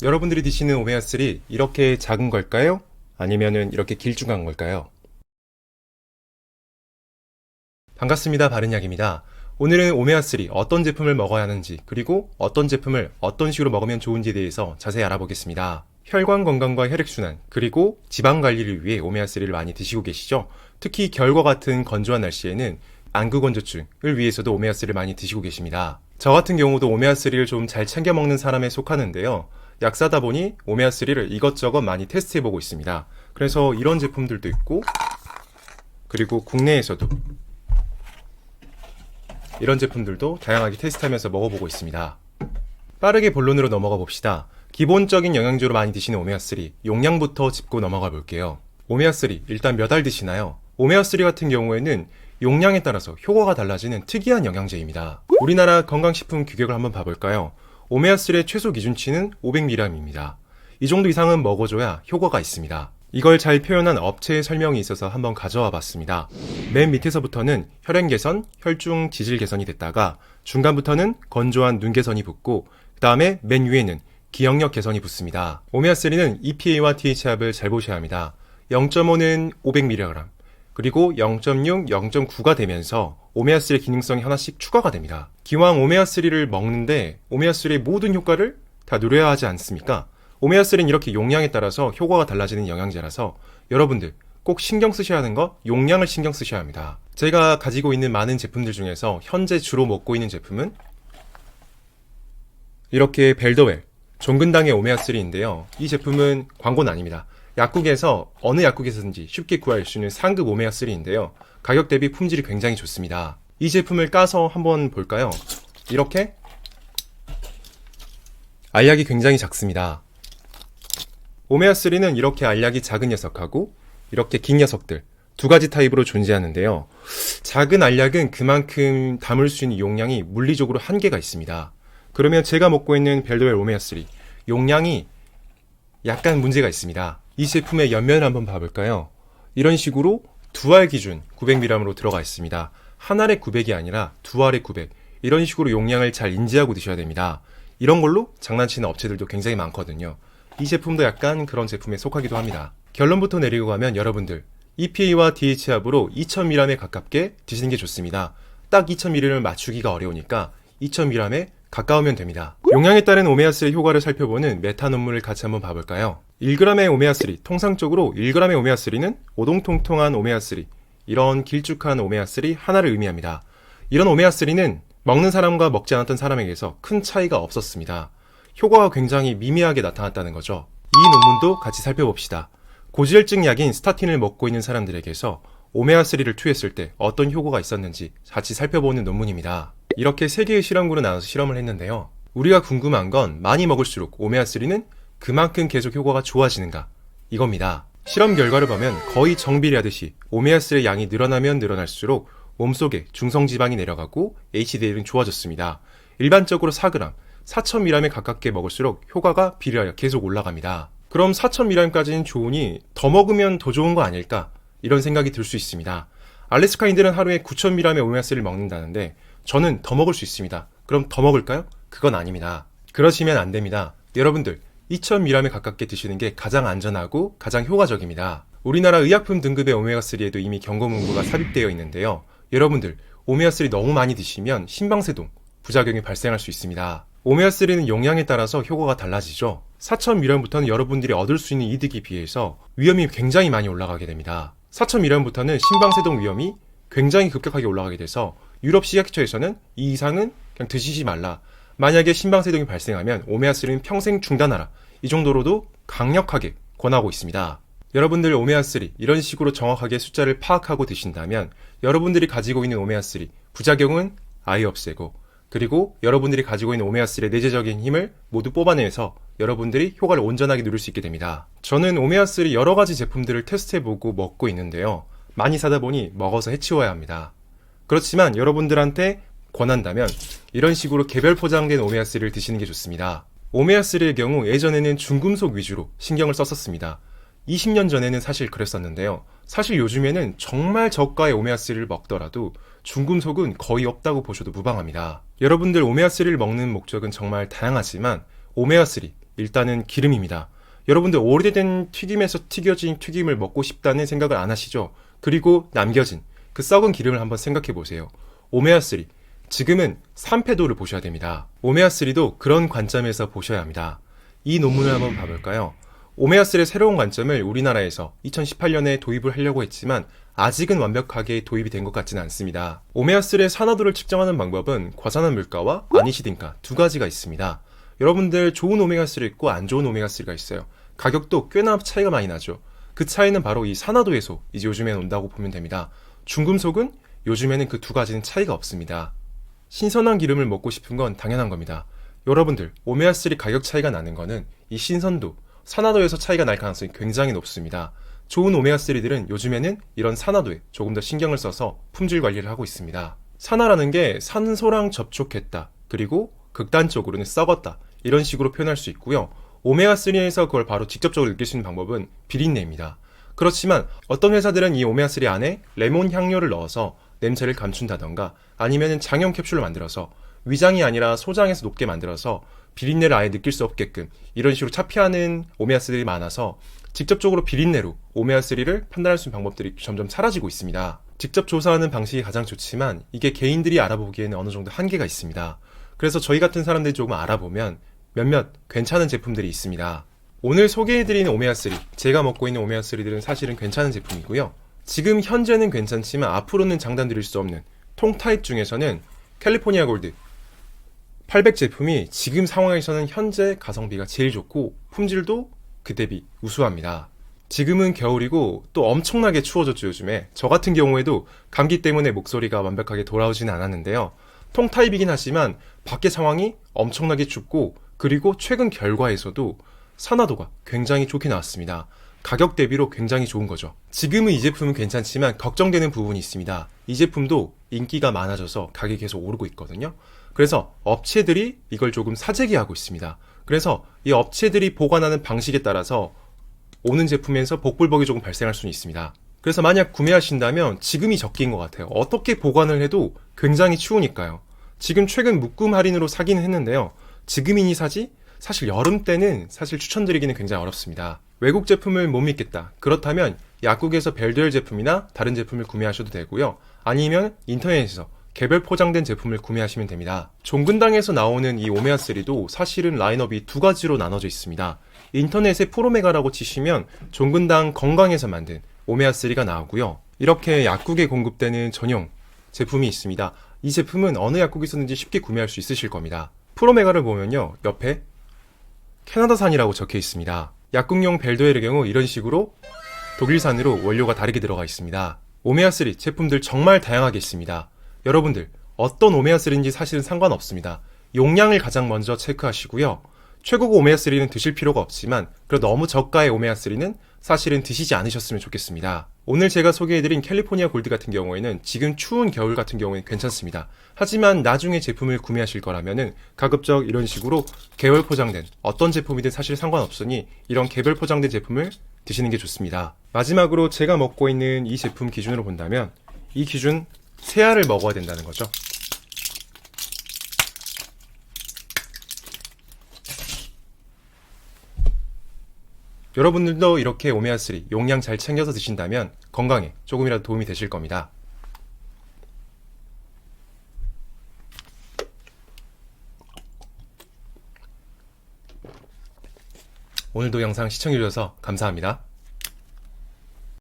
여러분들이 드시는 오메가3 이렇게 작은 걸까요? 아니면은 이렇게 길쭉한 걸까요? 반갑습니다. 바른약입니다. 오늘은 오메가3 어떤 제품을 먹어야 하는지 그리고 어떤 제품을 어떤 식으로 먹으면 좋은지에 대해서 자세히 알아보겠습니다. 혈관 건강과 혈액순환 그리고 지방 관리를 위해 오메가3를 많이 드시고 계시죠? 특히 겨울과 같은 건조한 날씨에는 안구건조증을 위해서도 오메가3를 많이 드시고 계십니다. 저 같은 경우도 오메가3를 좀 잘 챙겨 먹는 사람에 속하는데요. 약사다 보니 오메가3를 이것저것 많이 테스트해보고 있습니다. 그래서 이런 제품들도 있고 그리고 국내에서도 이런 제품들도 다양하게 테스트하면서 먹어보고 있습니다. 빠르게 본론으로 넘어가 봅시다. 기본적인 영양제로 많이 드시는 오메가3 용량부터 짚고 넘어가 볼게요. 오메가3 일단 몇 알 드시나요? 오메가3 같은 경우에는 용량에 따라서 효과가 달라지는 특이한 영양제입니다. 우리나라 건강식품 규격을 한번 봐볼까요? 오메가3의 최소 기준치는 500mg입니다. 이 정도 이상은 먹어줘야 효과가 있습니다. 이걸 잘 표현한 업체의 설명이 있어서 한번 가져와 봤습니다. 맨 밑에서부터는 혈행 개선, 혈중 지질 개선이 됐다가 중간부터는 건조한 눈 개선이 붙고 그 다음에 맨 위에는 기억력 개선이 붙습니다. 오메가3는 EPA와 TH 합을 잘 보셔야 합니다. 0.5는 500mg, 그리고 0.6, 0.9가 되면서 오메가3의 기능성이 하나씩 추가가 됩니다. 기왕 오메가3를 먹는데 오메가3의 모든 효과를 다 누려야 하지 않습니까? 오메가3는 이렇게 용량에 따라서 효과가 달라지는 영양제라서 여러분들 꼭 신경 쓰셔야 하는 거 용량을 신경 쓰셔야 합니다. 제가 가지고 있는 많은 제품들 중에서 현재 주로 먹고 있는 제품은 이렇게 벨더웰 종근당의 오메가3인데요. 이 제품은 광고는 아닙니다. 약국에서 어느 약국에서든지 쉽게 구할 수 있는 상급 오메가3인데요. 가격 대비 품질이 굉장히 좋습니다. 이 제품을 까서 한번 볼까요? 이렇게 알약이 굉장히 작습니다. 오메가3는 이렇게 알약이 작은 녀석하고 이렇게 긴 녀석들 두 가지 타입으로 존재하는데요. 작은 알약은 그만큼 담을 수 있는 용량이 물리적으로 한계가 있습니다. 그러면 제가 먹고 있는 벨더웰 오메가3 용량이 약간 문제가 있습니다. 이 제품의 옆면을 한번 봐볼까요? 이런 식으로 두 알 기준 900mg으로 들어가 있습니다. 한 알에 900이 아니라 두 알에 900 이런 식으로 용량을 잘 인지하고 드셔야 됩니다. 이런 걸로 장난치는 업체들도 굉장히 많거든요. 이 제품도 약간 그런 제품에 속하기도 합니다. 결론부터 내리고 가면 여러분들 EPA와 DH 합으로 2000mg에 가깝게 드시는 게 좋습니다. 딱 2000mg를 맞추기가 어려우니까 2000mg에 가까우면 됩니다. 용량에 따른 오메가3의 효과를 살펴보는 메타 논문을 같이 한번 봐볼까요? 1g의 오메가3, 통상적으로 1g의 오메가3는 오동통통한 오메가3, 이런 길쭉한 오메가3 하나를 의미합니다. 이런 오메가3는 먹는 사람과 먹지 않았던 사람에게서 큰 차이가 없었습니다. 효과가 굉장히 미미하게 나타났다는 거죠. 이 논문도 같이 살펴봅시다. 고지혈증 약인 스타틴을 먹고 있는 사람들에게서 오메가3를 투여했을 때 어떤 효과가 있었는지 같이 살펴보는 논문입니다. 이렇게 3개의 실험군을 나눠서 실험을 했는데요. 우리가 궁금한 건 많이 먹을수록 오메가3는 그만큼 계속 효과가 좋아지는가? 이겁니다. 실험 결과를 보면 거의 정비례하듯이 오메가3의 양이 늘어나면 늘어날수록 몸속에 중성지방이 내려가고 HDL은 좋아졌습니다. 일반적으로 4g, 4000mg에 가깝게 먹을수록 효과가 비례하여 계속 올라갑니다. 그럼 4000mg까지는 좋으니 더 먹으면 더 좋은 거 아닐까? 이런 생각이 들 수 있습니다. 알래스카인들은 하루에 9000mg의 오메가3를 먹는다는데 저는 더 먹을 수 있습니다. 그럼 더 먹을까요? 그건 아닙니다. 그러시면 안 됩니다. 여러분들 2000mg에 가깝게 드시는 게 가장 안전하고 가장 효과적입니다. 우리나라 의약품 등급의 오메가3에도 이미 경고 문구가 삽입되어 있는데요. 여러분들 오메가3 너무 많이 드시면 심방세동, 부작용이 발생할 수 있습니다. 오메가3는 용량에 따라서 효과가 달라지죠. 4000mg부터는 여러분들이 얻을 수 있는 이득에 비해서 위험이 굉장히 많이 올라가게 됩니다. 4000mg부터는 심방세동 위험이 굉장히 급격하게 올라가게 돼서 유럽 식약처에서는 이 이상은 그냥 드시지 말라. 만약에 심방세동이 발생하면 오메가3는 평생 중단하라. 이 정도로도 강력하게 권하고 있습니다. 여러분들 오메가3 이런 식으로 정확하게 숫자를 파악하고 드신다면 여러분들이 가지고 있는 오메가3 부작용은 아예 없애고 그리고 여러분들이 가지고 있는 오메가3의 내재적인 힘을 모두 뽑아내서 여러분들이 효과를 온전하게 누릴 수 있게 됩니다. 저는 오메가3 여러 가지 제품들을 테스트해보고 먹고 있는데요. 많이 사다 보니 먹어서 해치워야 합니다. 그렇지만 여러분들한테 권한다면 이런 식으로 개별 포장된 오메가3를 드시는 게 좋습니다. 오메가3의 경우 예전에는 중금속 위주로 신경을 썼었습니다. 20년 전에는 사실 그랬었는데요. 사실 요즘에는 정말 저가의 오메가3를 먹더라도 중금속은 거의 없다고 보셔도 무방합니다. 여러분들 오메가3를 먹는 목적은 정말 다양하지만 오메가3 일단은 기름입니다. 여러분들 오래된 튀김에서 튀겨진 튀김을 먹고 싶다는 생각을 안 하시죠? 그리고 남겨진 그 썩은 기름을 한번 생각해 보세요. 오메가3. 지금은 산패도를 보셔야 됩니다. 오메가3도 그런 관점에서 보셔야 합니다. 이 논문을 한번 봐볼까요? 오메가3의 새로운 관점을 우리나라에서 2018년에 도입을 하려고 했지만 아직은 완벽하게 도입이 된 것 같지는 않습니다. 오메가3의 산화도를 측정하는 방법은 과산화 물가와 아니시딘가 두 가지가 있습니다. 여러분들 좋은 오메가3 있고 안 좋은 오메가3가 있어요. 가격도 꽤나 차이가 많이 나죠. 그 차이는 바로 이 산화도에서 이제 요즘에는 온다고 보면 됩니다. 중금속은 요즘에는 그 두 가지는 차이가 없습니다. 신선한 기름을 먹고 싶은 건 당연한 겁니다. 여러분들 오메가3 가격 차이가 나는 거는 이 신선도, 산화도에서 차이가 날 가능성이 굉장히 높습니다. 좋은 오메가3들은 요즘에는 이런 산화도에 조금 더 신경을 써서 품질 관리를 하고 있습니다. 산화라는 게 산소랑 접촉했다, 그리고 극단적으로는 썩었다, 이런 식으로 표현할 수 있고요. 오메가3에서 그걸 바로 직접적으로 느낄 수 있는 방법은 비린내입니다. 그렇지만 어떤 회사들은 이 오메가3 안에 레몬 향료를 넣어서 냄새를 감춘다던가 아니면 장염 캡슐을 만들어서 위장이 아니라 소장에서 녹게 만들어서 비린내를 아예 느낄 수 없게끔 이런 식으로 차피하는 오메가3들이 많아서 직접적으로 비린내로 오메가3를 판단할 수 있는 방법들이 점점 사라지고 있습니다. 직접 조사하는 방식이 가장 좋지만 이게 개인들이 알아보기에는 어느 정도 한계가 있습니다. 그래서 저희 같은 사람들이 조금 알아보면 몇몇 괜찮은 제품들이 있습니다. 오늘 소개해드리는 오메가3, 제가 먹고 있는 오메가3들은 사실은 괜찮은 제품이고요. 지금 현재는 괜찮지만 앞으로는 장담드릴 수 없는 통 타입 중에서는 캘리포니아 골드 800 제품이 지금 상황에서는 현재 가성비가 제일 좋고 품질도 그 대비 우수합니다. 지금은 겨울이고 또 엄청나게 추워졌죠. 요즘에 저 같은 경우에도 감기 때문에 목소리가 완벽하게 돌아오지는 않았는데요. 통 타입이긴 하지만 밖의 상황이 엄청나게 춥고 그리고 최근 결과에서도 산화도가 굉장히 좋게 나왔습니다. 가격 대비로 굉장히 좋은 거죠. 지금은 이 제품은 괜찮지만 걱정되는 부분이 있습니다. 이 제품도 인기가 많아져서 가격이 계속 오르고 있거든요. 그래서 업체들이 이걸 조금 사재기하고 있습니다. 그래서 이 업체들이 보관하는 방식에 따라서 오는 제품에서 복불복이 조금 발생할 수는 있습니다. 그래서 만약 구매하신다면 지금이 적기인 것 같아요. 어떻게 보관을 해도 굉장히 추우니까요. 지금 최근 묶음 할인으로 사기는 했는데요. 지금이니 사지? 사실 여름 때는 사실 추천드리기는 굉장히 어렵습니다. 외국 제품을 못 믿겠다. 그렇다면 약국에서 벨도엘 제품이나 다른 제품을 구매하셔도 되고요. 아니면 인터넷에서 개별 포장된 제품을 구매하시면 됩니다. 종근당에서 나오는 이 오메가3도 사실은 라인업이 두 가지로 나눠져 있습니다. 인터넷에 프로메가라고 치시면 종근당 건강에서 만든 오메가3가 나오고요. 이렇게 약국에 공급되는 전용 제품이 있습니다. 이 제품은 어느 약국에서든지 쉽게 구매할 수 있으실 겁니다. 프로메가를 보면요, 옆에 캐나다산이라고 적혀 있습니다. 약국용 벨도엘의 경우 이런 식으로 독일산으로 원료가 다르게 들어가 있습니다. 오메가3 제품들 정말 다양하게 있습니다. 여러분들 어떤 오메가3인지 사실은 상관없습니다. 용량을 가장 먼저 체크하시고요. 최고급 오메가3는 드실 필요가 없지만 그래도 너무 저가의 오메가3는 사실은 드시지 않으셨으면 좋겠습니다. 오늘 제가 소개해드린 캘리포니아 골드 같은 경우에는 지금 추운 겨울 같은 경우에는 괜찮습니다. 하지만 나중에 제품을 구매하실 거라면은 가급적 이런 식으로 개별 포장된 어떤 제품이든 사실 상관없으니 이런 개별 포장된 제품을 드시는 게 좋습니다. 마지막으로 제가 먹고 있는 이 제품 기준으로 본다면 이 기준 세 알을 먹어야 된다는 거죠. 여러분들도 이렇게 오메가3 용량 잘 챙겨서 드신다면 건강에 조금이라도 도움이 되실 겁니다. 오늘도 영상 시청해주셔서 감사합니다.